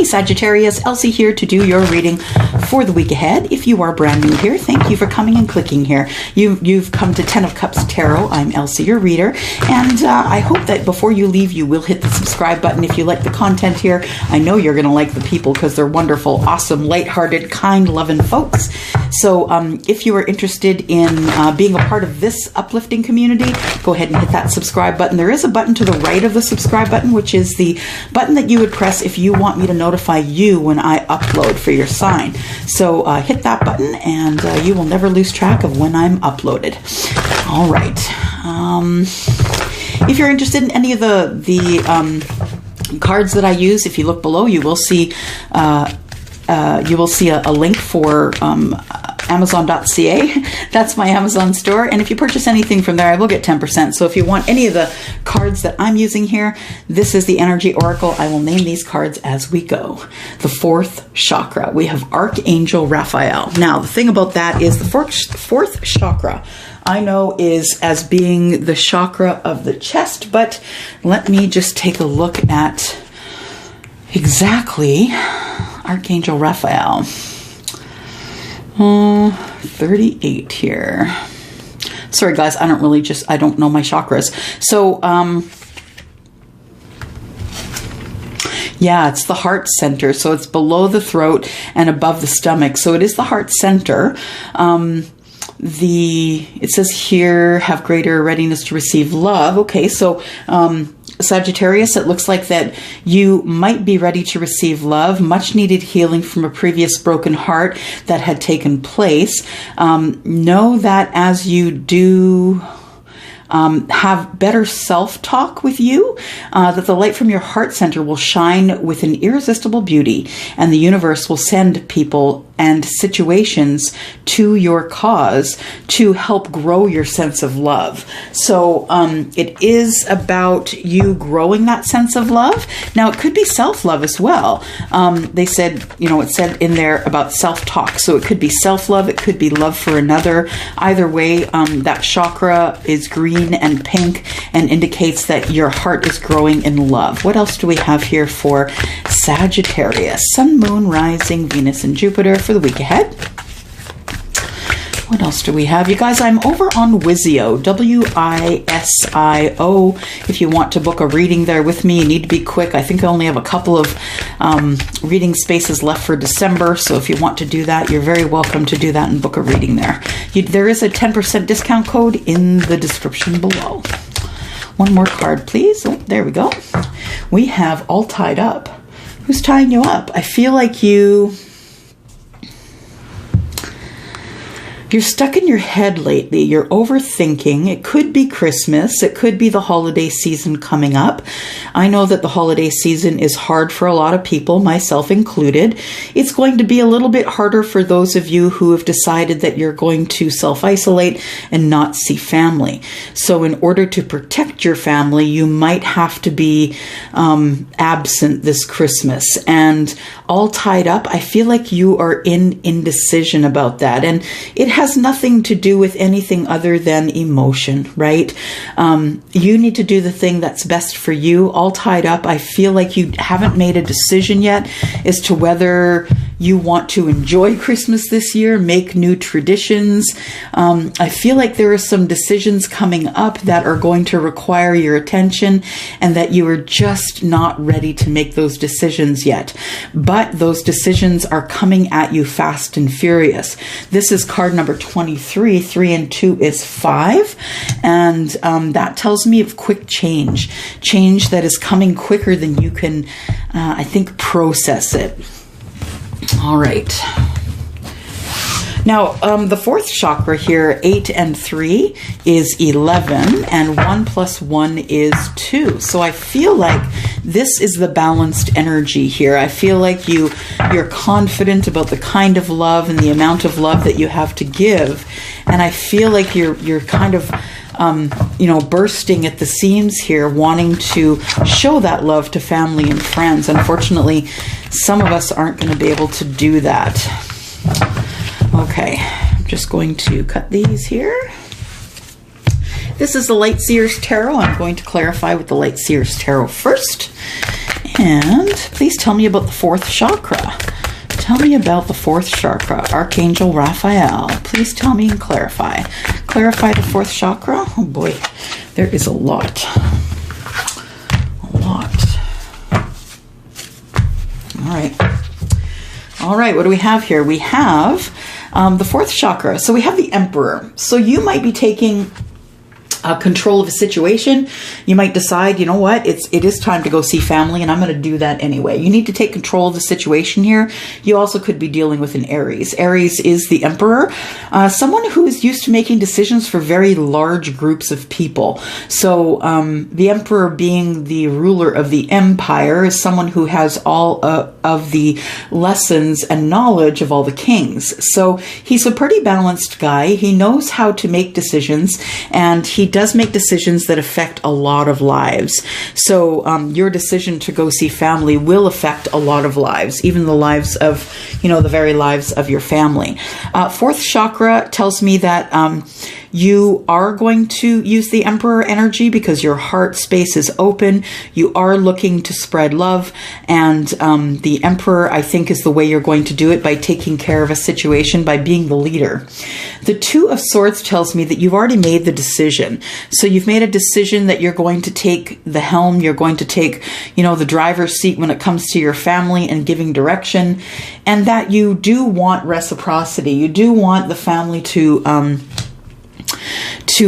Hey Sagittarius, Elsie here to do your reading for the week ahead. If you are brand new here, thank you for coming and clicking here. You've come to 10 of Cups Tarot. I'm Elsie, your reader, and I hope that before you leave, you will hit the subscribe button if you like the content here. I know you're going to like the people because they're wonderful, awesome, lighthearted, kind, loving folks. So if you are interested in being a part of this uplifting community, go ahead and hit that subscribe button. There is a button to the right of the subscribe button, which is the button that you would press if you want me to notify you when I upload for your sign. So hit that button and you will never lose track of when I'm uploaded. All right. If you're interested in any of the cards that I use, if you look below, you will see a link for Amazon.ca. That's my Amazon store. And if you purchase anything from there, I will get 10%. So if you want any of the cards that I'm using here, this is the Energy Oracle. I will name these cards as we go. The fourth chakra. We have Archangel Raphael. Now, the thing about that is the fourth chakra I know is as being the chakra of the chest, but let me just take a look at exactly Archangel Raphael. 38 here. Sorry guys, I don't know my chakras. So, yeah, it's the heart center. So it's below the throat and above the stomach. So it is the heart center. It says here, have greater readiness to receive love. Okay, so, Sagittarius, it looks like that you might be ready to receive love, much needed healing from a previous broken heart that had taken place. Know that as you do have better self-talk with you, that the light from your heart center will shine with an irresistible beauty, and the universe will send people and situations to your cause to help grow your sense of love. So it is about you growing that sense of love. Now, it could be self-love as well. They said, it said in there about self-talk. So it could be self-love. It could be love for another. Either way, that chakra is green and pink and indicates that your heart is growing in love. What else do we have here for Sagittarius? Sun, Moon, Rising, Venus, and Jupiter for the week ahead. What else do we have? You guys, I'm over on WISIO, WISIO. If you want to book a reading there with me, you need to be quick. I think I only have a couple of reading spaces left for December. So if you want to do that, you're very welcome to do that and book a reading there. There is a 10% discount code in the description below. One more card, please. Oh, there we go. We have All Tied Up. Who's tying you up? I feel like you're stuck in your head lately. You're overthinking. It could be Christmas. It could be the holiday season coming up. I know that the holiday season is hard for a lot of people, myself included. It's going to be a little bit harder for those of you who have decided that you're going to self-isolate and not see family. So in order to protect your family, you might have to be absent this Christmas. And all tied up, I feel like you are in indecision about that. And it has nothing to do with anything other than emotion, right? You need to do the thing that's best for you. All tied up, I feel like you haven't made a decision yet as to whether you want to enjoy Christmas this year, make new traditions. I feel like there are some decisions coming up that are going to require your attention and that you are just not ready to make those decisions yet. But those decisions are coming at you fast and furious. This is card number 23. 3 and 2 is 5. And that tells me of quick change that is coming quicker than you can, I think, process it. All right. Now, the fourth chakra here, 8 and 3 is 11, and 1 plus 1 is 2. So I feel like this is the balanced energy here. I feel like you're confident about the kind of love and the amount of love that you have to give, and I feel like you're kind of bursting at the seams here, wanting to show that love to family and friends. Unfortunately, some of us aren't going to be able to do that. Okay, I'm just going to cut these here. This is the Light Seers Tarot. I'm going to clarify with the Light Seers Tarot first. And please tell me about the fourth chakra. Tell me about the fourth chakra. Archangel Raphael. Please tell me and clarify. Clarify the fourth chakra. Oh boy, there is a lot. A lot. All right. All right, what do we have here? We have the fourth chakra. So we have the Emperor. So you might be taking control of a situation. You might decide, you know what, it is time to go see family, and I'm going to do that anyway. You need to take control of the situation here. You also could be dealing with an Aries. Aries is the Emperor, someone who is used to making decisions for very large groups of people. So the Emperor, being the ruler of the empire, is someone who has all of the lessons and knowledge of all the kings. So he's a pretty balanced guy. He knows how to make decisions, and he does make decisions that affect a lot of lives. So your decision to go see family will affect a lot of lives, even the lives of, the very lives of your family. Fourth chakra tells me that you are going to use the Emperor energy because your heart space is open. You are looking to spread love. And the Emperor, I think, is the way you're going to do it, by taking care of a situation, by being the leader. The Two of Swords tells me that you've already made the decision. So you've made a decision that you're going to take the helm. You're going to take, the driver's seat when it comes to your family and giving direction. And that you do want reciprocity. You do want the family to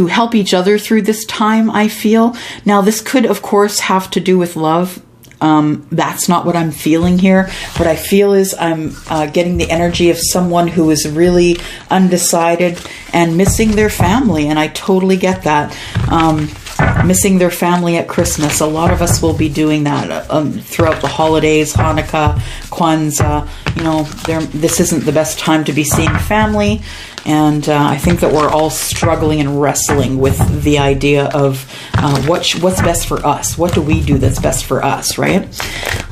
help each other through this time, I feel. Now, this could, of course, have to do with love. That's not what I'm feeling here. What I feel is I'm getting the energy of someone who is really undecided and missing their family. And I totally get that. Missing their family at Christmas. A lot of us will be doing that throughout the holidays, Hanukkah, Kwanzaa. This isn't the best time to be seeing family. And I think that we're all struggling and wrestling with the idea of what's best for us. What do we do that's best for us, right?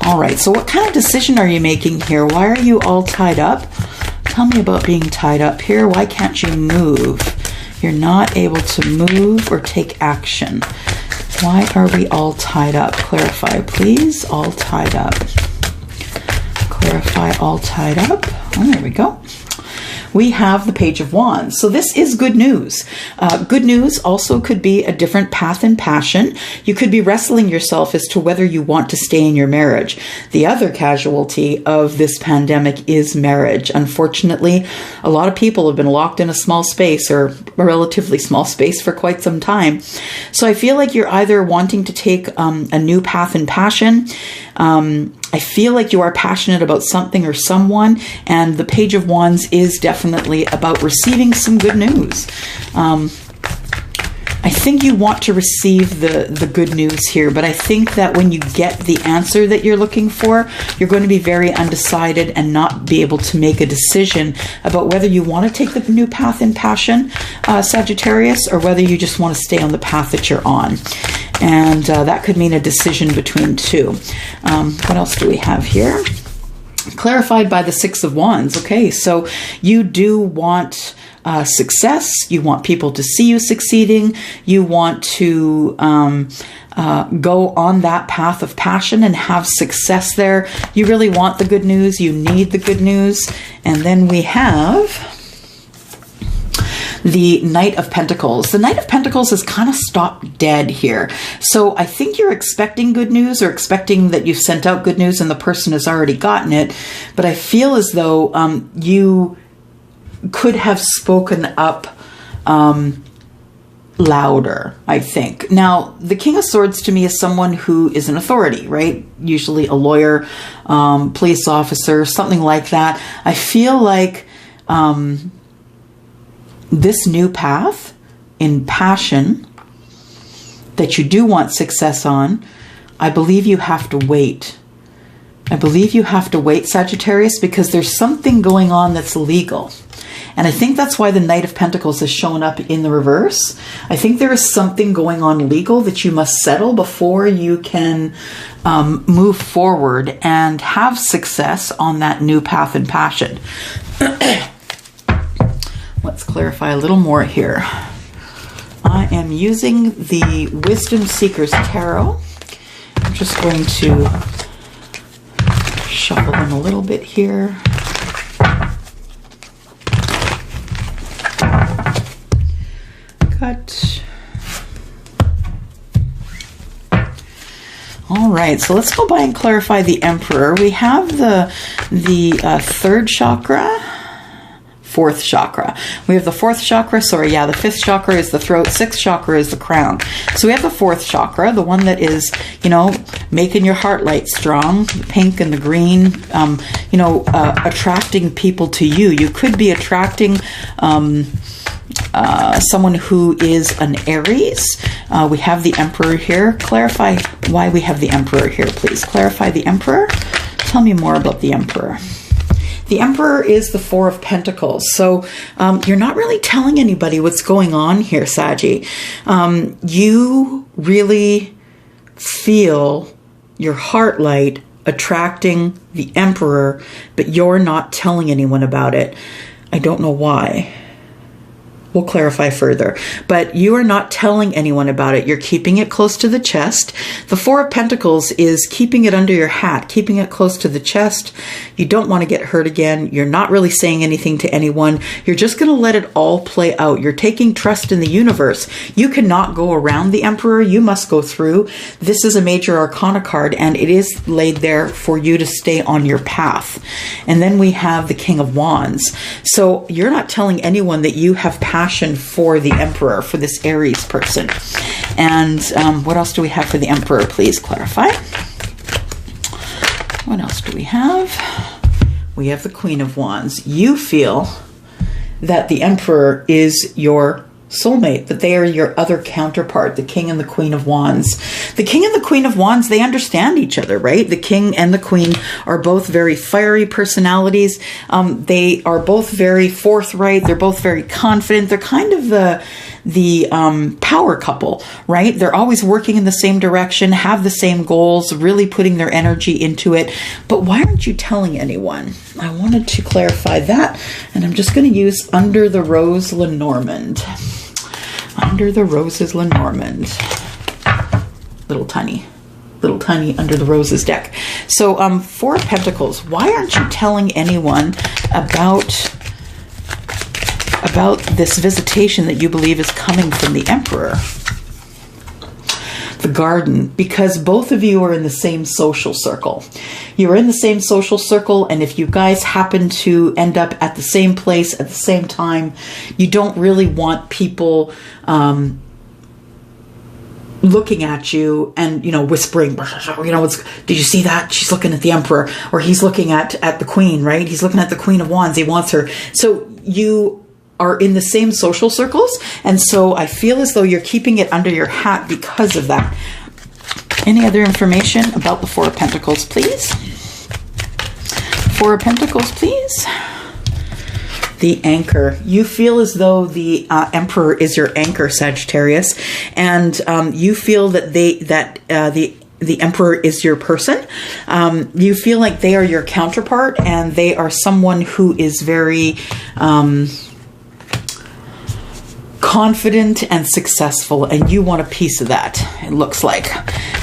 All right, so what kind of decision are you making here? Why are you all tied up? Tell me about being tied up here. Why can't you move? You're not able to move or take action. Why are we all tied up? Clarify, please. All tied up. Clarify, all tied up. Oh, there we go. We have the Page of Wands. So this is good news. Good news also could be a different path and passion. You could be wrestling yourself as to whether you want to stay in your marriage. The other casualty of this pandemic is marriage. Unfortunately, a lot of people have been locked in a small space, or a relatively small space, for quite some time. So I feel like you're either wanting to take a new path and passion. I feel like you are passionate about something or someone, and the Page of Wands is definitely about receiving some good news. I think you want to receive the good news here, but I think that when you get the answer that you're looking for, you're going to be very undecided and not be able to make a decision about whether you want to take the new path in passion, Sagittarius, or whether you just want to stay on the path that you're on. And that could mean a decision between two. What else do we have here? Clarified by the Six of Wands. Okay, so you do want success. You want people to see you succeeding. You want to go on that path of passion and have success there. You really want the good news. You need the good news. And then we have the Knight of Pentacles. The Knight of Pentacles has kind of stopped dead here. So I think you're expecting good news, or expecting that you've sent out good news and the person has already gotten it. But I feel as though you could have spoken up louder, I think. Now, the King of Swords to me is someone who is an authority, right? Usually a lawyer, police officer, something like that. I feel like this new path in passion that you do want success on, I believe you have to wait. I believe you have to wait, Sagittarius, because there's something going on that's legal. And I think that's why the Knight of Pentacles has shown up in the reverse. I think there is something going on legal that you must settle before you can move forward and have success on that new path and passion. Let's clarify a little more here. I am using the Wisdom Seekers Tarot. I'm just going to Shuffle them a little bit here. Cut. All right, so let's go by and clarify the Emperor. We have the third chakra, fourth chakra. We have the fourth chakra, the fifth chakra is the throat, sixth chakra is the crown. So we have the fourth chakra, the one that is, making your heart light strong, the pink and the green, attracting people to you. You could be attracting someone who is an Aries. We have the Emperor here. Clarify why we have the Emperor here, please. Clarify the Emperor. Tell me more about the Emperor. The Emperor is the Four of Pentacles. So you're not really telling anybody what's going on here, Saggy. You really feel your heart light attracting the Emperor, but you're not telling anyone about it. I don't know why. We'll clarify further, but you are not telling anyone about it. You're keeping it close to the chest. The Four of Pentacles is keeping it under your hat, keeping it close to the chest. You don't want to get hurt again. You're not really saying anything to anyone. You're just going to let it all play out. You're taking trust in the universe. You cannot go around the Emperor. You must go through. This is a major arcana card, and it is laid there for you to stay on your path. And then we have the King of Wands. So you're not telling anyone that you have passion for the Emperor, for this Aries person. And what else do we have for the Emperor? Please clarify. What else do we have? We have the Queen of Wands. You feel that the Emperor is your soulmate, that they are your other counterpart, the King and the Queen of Wands. The King and the Queen of Wands, they understand each other, right? The King and the Queen are both very fiery personalities. They are both very forthright. They're both very confident. They're kind of the power couple, right? They're always working in the same direction, have the same goals, really putting their energy into it. But why aren't you telling anyone? I wanted to clarify that, and I'm just going to use Under the Rose Lenormand. Under the Roses Lenormand. Little tiny Under the Roses deck. So Four of Pentacles. Why aren't you telling anyone about this visitation that you believe is coming from the Emperor? The Garden, because both of you are in the same social circle. You are in the same social circle, and if you guys happen to end up at the same place at the same time, you don't really want people looking at you and, whispering, did you see that? She's looking at the Emperor, or he's looking at the Queen, right? He's looking at the Queen of Wands. He wants her. So you are in the same social circles, and so I feel as though you're keeping it under your hat because of that. Any other information about the Four of Pentacles, please? Four of Pentacles, please. The Anchor. You feel as though the Emperor is your anchor, Sagittarius, and you feel that the Emperor is your person. You feel like they are your counterpart, and they are someone who is very confident and successful, and you want a piece of that, it looks like.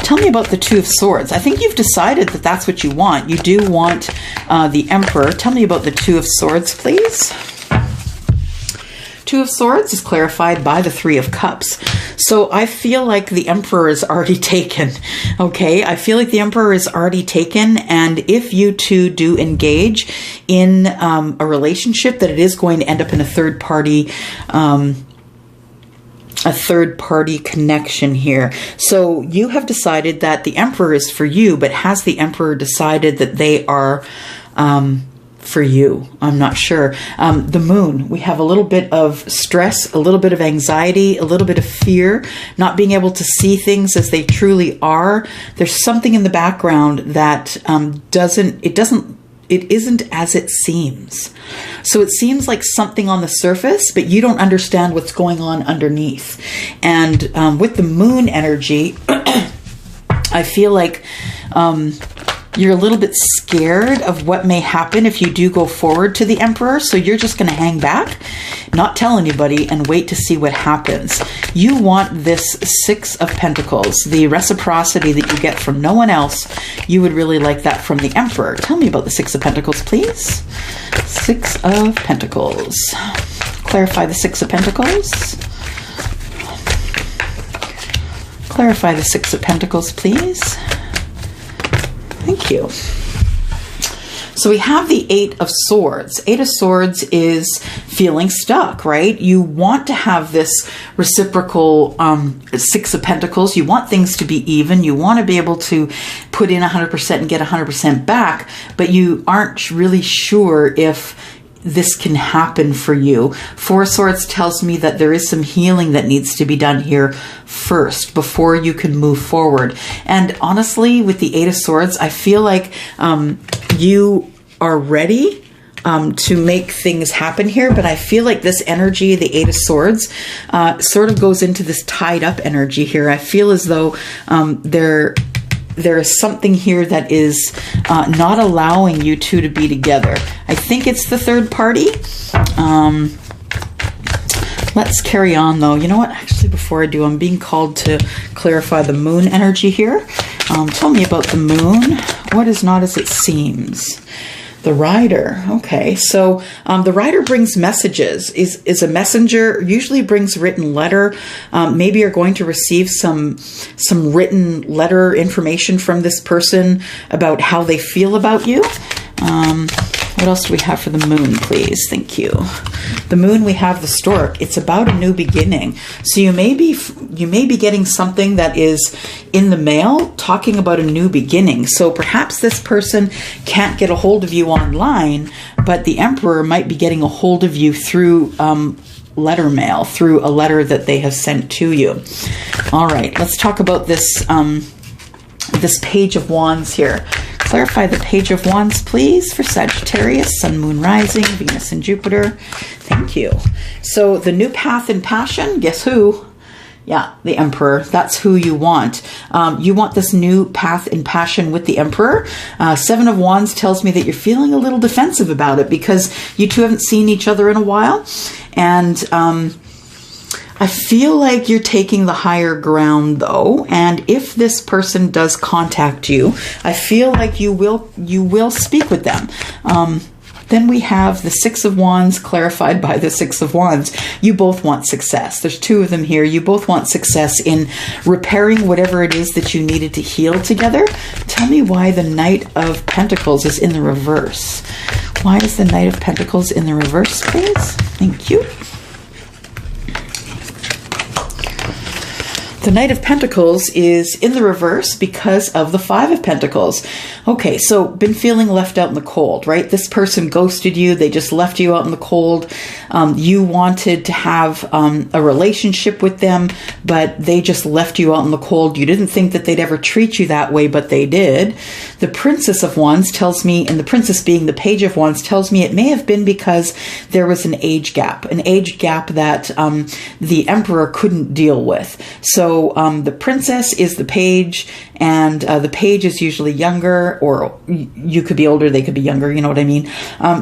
Tell me about the Two of Swords. I think you've decided that that's what you want. You do want the Emperor. Tell me about the Two of Swords, please. Two of Swords is clarified by the Three of Cups. So I feel like the Emperor is already taken. Okay, I feel like the Emperor is already taken, and if you two do engage in a relationship, that it is going to end up in a third party connection here. So you have decided that the Emperor is for you, but has the Emperor decided that they are for you? I'm not sure. The Moon, we have a little bit of stress, a little bit of anxiety, a little bit of fear, not being able to see things as they truly are. There's something in the background that it isn't as it seems. So it seems like something on the surface, but you don't understand what's going on underneath. And with the Moon energy, I feel like You're a little bit scared of what may happen if you do go forward to the Emperor, so you're just going to hang back, not tell anybody, and wait to see what happens. You want this Six of Pentacles, the reciprocity that you get from no one else. You would really like that from the Emperor. Tell me about the Six of Pentacles, please. Six of Pentacles. Clarify the Six of Pentacles. Clarify the Six of Pentacles, please. Thank you. So we have the Eight of Swords. Eight of Swords is feeling stuck, right? You want to have this reciprocal Six of Pentacles. You want things to be even. You want to be able to put in 100% and get 100% back, but you aren't really sure if this can happen for you. Four of Swords tells me that there is some healing that needs to be done here first before you can move forward. And honestly, with the Eight of Swords, I feel like you are ready to make things happen here, but I feel like this energy, the Eight of Swords, sort of goes into this tied up energy here. I feel as though there is something here that is not allowing you two to be together. I think it's the third party. Let's carry on though. You know what? Actually, before I do, I'm being called to clarify the moon energy here. Tell me about the moon. What is not as it seems? The Rider. Okay, so the Rider brings messages, is a messenger, usually brings written letter. Maybe you're going to receive some written letter information from this person about how they feel about you. What else do we have for the moon, please? Thank you. The moon, we have the Stork. It's about a new beginning. So you may be getting something that is in the mail talking about a new beginning. So perhaps this person can't get a hold of you online, but the Emperor might be getting a hold of you through letter mail, through a letter that they have sent to you. All right, let's talk about this this Page of Wands here. Clarify the Page of Wands, please, for Sagittarius, Sun, Moon, Rising, Venus, and Jupiter. Thank you. So the new path in passion, guess who? Yeah, the Emperor. That's who you want. You want this new path in passion with the Emperor. Seven of Wands tells me that you're feeling a little defensive about it because you two haven't seen each other in a while. And I feel like you're taking the higher ground though, and if this person does contact you, I feel like you will speak with them. Then we have the Six of Wands clarified by the Six of Wands. You both want success. There's two of them here. You both want success in repairing whatever it is that you needed to heal together. Tell me why the Knight of Pentacles is in the reverse. Why is the Knight of Pentacles in the reverse, please? Thank you. The Knight of Pentacles is in the reverse because of the Five of Pentacles. Okay, so been feeling left out in the cold, right? This person ghosted you. They just left you out in the cold. You wanted to have a relationship with them, but they just left you out in the cold. You didn't think that they'd ever treat you that way, but they did. The Princess of Wands tells me, and the Princess being the Page of Wands, tells me it may have been because there was an age gap that the Emperor couldn't deal with. So the Princess is the Page, and the Page is usually younger, or you could be older, they could be younger, you know what I mean?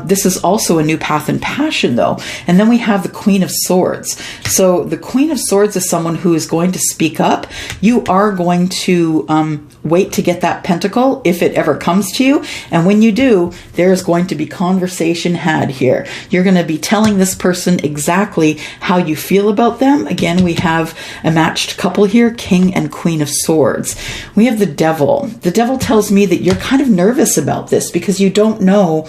This is also a new path in passion though. And then we have the Queen of Swords. So the Queen of Swords is someone who is going to speak up. You are going to wait to get that pentacle if it ever comes to you. And when you do, there's going to be conversation had here. You're going to be telling this person exactly how you feel about them. Again, we have a matched couple here, King and Queen of Swords. We have the Devil. The Devil tells me that you're kind of nervous about this because you don't know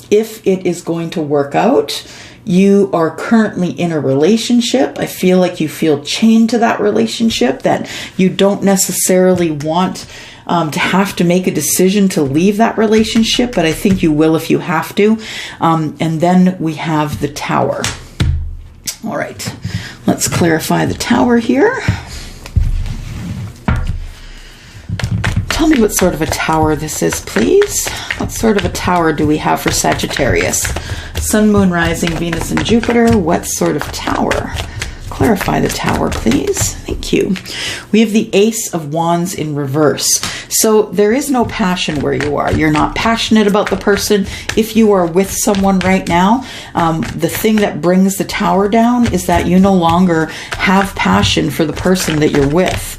if it is going to work out. You are currently in a relationship. I feel like you feel chained to that relationship, that you don't necessarily want to have to make a decision to leave that relationship, but I think you will if you have to. And then we have the Tower. All right, let's clarify the Tower here. Tell me what sort of a tower this is, please. What sort of a tower do we have for Sagittarius? Sun, Moon, Rising, Venus, and Jupiter. What sort of tower? Clarify the Tower, please. Thank you. We have the Ace of Wands in reverse. So there is no passion where you are. You're not passionate about the person. If you are with someone right now, the thing that brings the Tower down is that you no longer have passion for the person that you're with.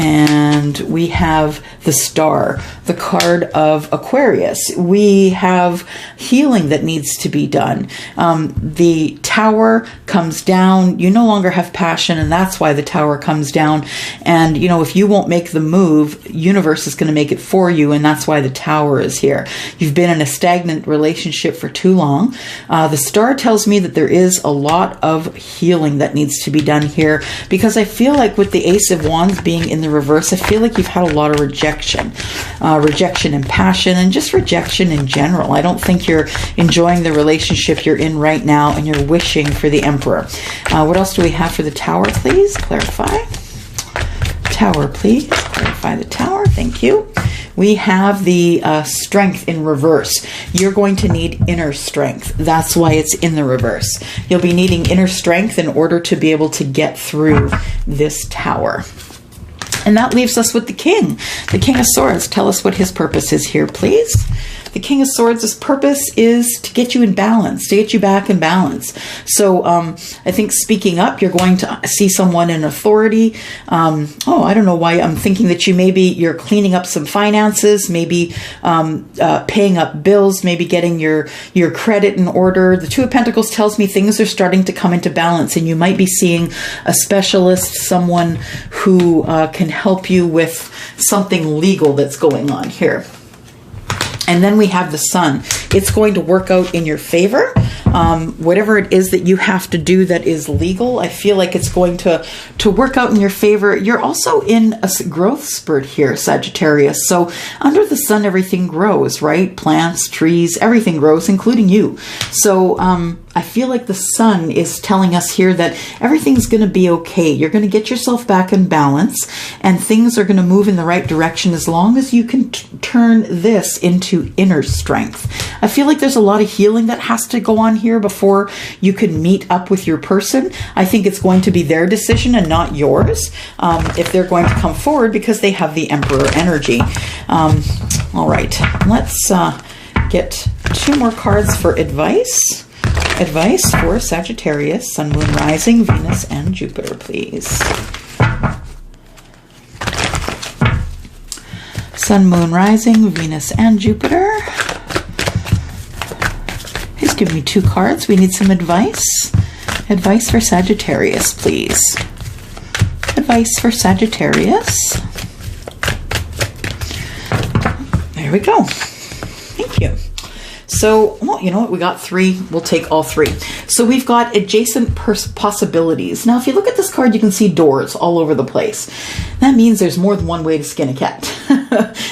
And we have the Star, the card of Aquarius. We have healing that needs to be done. The Tower comes down. You no longer have passion, and that's why the Tower comes down. And, you know, if you won't make the move, universe is going to make it for you, and that's why the Tower is here. You've been in a stagnant relationship for too long. The Star tells me that there is a lot of healing that needs to be done here, because I feel like with the Ace of Wands being in the reverse, I feel like you've had a lot of rejection in passion, and just rejection in general. I don't think you're enjoying the relationship you're in right now, and you're wishing for the Emperor. What else do we have for the Tower, please? Clarify. Tower, please. Clarify the Tower. Thank you. We have the Strength in reverse. You're going to need inner strength. That's why it's in the reverse. You'll be needing inner strength in order to be able to get through this Tower. And that leaves us with the King of Swords. Tell us what his purpose is here, please. The King of Swords' purpose is to get you in balance, to get you back in balance. So I think speaking up, you're going to see someone in authority. I don't know why I'm thinking that you're cleaning up some finances, maybe paying up bills, maybe getting your credit in order. The Two of Pentacles tells me things are starting to come into balance, and you might be seeing a specialist, someone who can help you with something legal that's going on here. And then we have the Sun. It's going to work out in your favor. Whatever it is that you have to do that is legal, I feel like it's going to work out in your favor. You're also in a growth spurt here, Sagittarius. So under the sun, everything grows, right? Plants, trees, everything grows, including you. So I feel like the Sun is telling us here that everything's going to be okay. You're going to get yourself back in balance, and things are going to move in the right direction as long as you can turn this into inner strength. I feel like there's a lot of healing that has to go on here before you can meet up with your person. I think it's going to be their decision and not yours if they're going to come forward, because they have the Emperor energy. All right, let's get two more cards for advice. Advice for Sagittarius, Sun, Moon, Rising, Venus, and Jupiter, please. Sun, Moon, Rising, Venus, and Jupiter. Please give me two cards. We need some advice. Advice for Sagittarius, please. Advice for Sagittarius. There we go. Thank you. So, well, you know what? We got three. We'll take all three. So we've got adjacent possibilities. Now, if you look at this card, you can see doors all over the place. That means there's more than one way to skin a cat.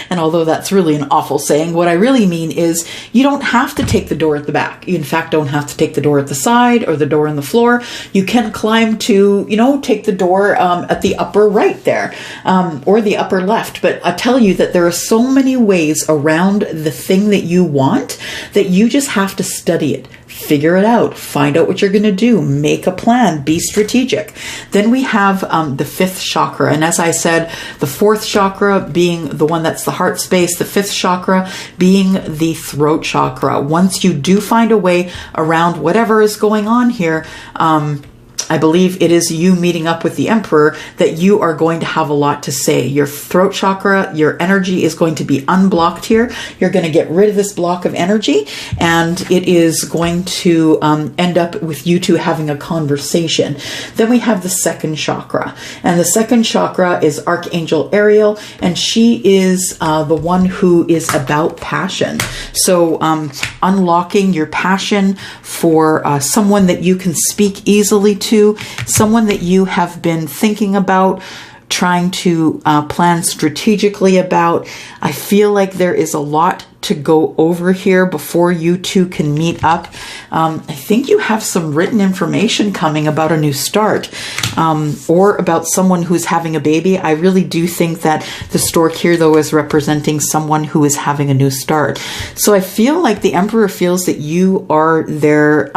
And although that's really an awful saying, what I really mean is you don't have to take the door at the back. You, in fact, don't have to take the door at the side or the door on the floor. You can climb to, take the door at the upper right there or the upper left. But I tell you that there are so many ways around the thing that you want that you just have to study it. Figure it out, find out what you're going to do, make a plan, be strategic. Then we have the fifth chakra. And as I said, the fourth chakra being the one that's the heart space, the fifth chakra being the throat chakra. Once you do find a way around whatever is going on here, I believe it is you meeting up with the Emperor that you are going to have a lot to say. Your throat chakra, your energy is going to be unblocked here. You're going to get rid of this block of energy, and it is going to end up with you two having a conversation. Then we have the second chakra, and the second chakra is Archangel Ariel, and she is the one who is about passion. So unlocking your passion for someone that you can speak easily to, someone that you have been thinking about, trying to plan strategically about. I feel like there is a lot to go over here before you two can meet up. I think you have some written information coming about a new start or about someone who's having a baby. I really do think that the stork here, though, is representing someone who is having a new start. So I feel like the Emperor feels that you are their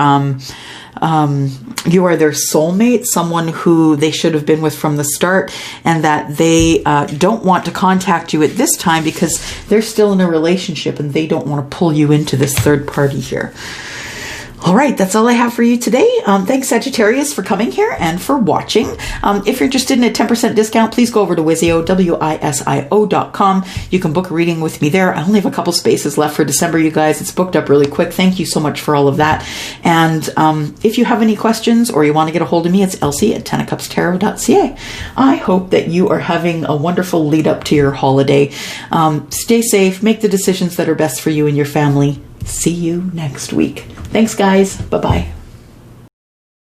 you are their soulmate, someone who they should have been with from the start, and that they don't want to contact you at this time because they're still in a relationship and they don't want to pull you into this third party here. All right, that's all I have for you today. Thanks, Sagittarius, for coming here and for watching. If you're interested in a 10% discount, please go over to WISIO, WISIO.com. You can book a reading with me there. I only have a couple spaces left for December, you guys. It's booked up really quick. Thank you so much for all of that. And if you have any questions or you want to get a hold of me, it's Elsie@10ofcupstarot.ca. I hope that you are having a wonderful lead up to your holiday. Stay safe. Make the decisions that are best for you and your family. See you next week. Thanks, guys. Bye-bye.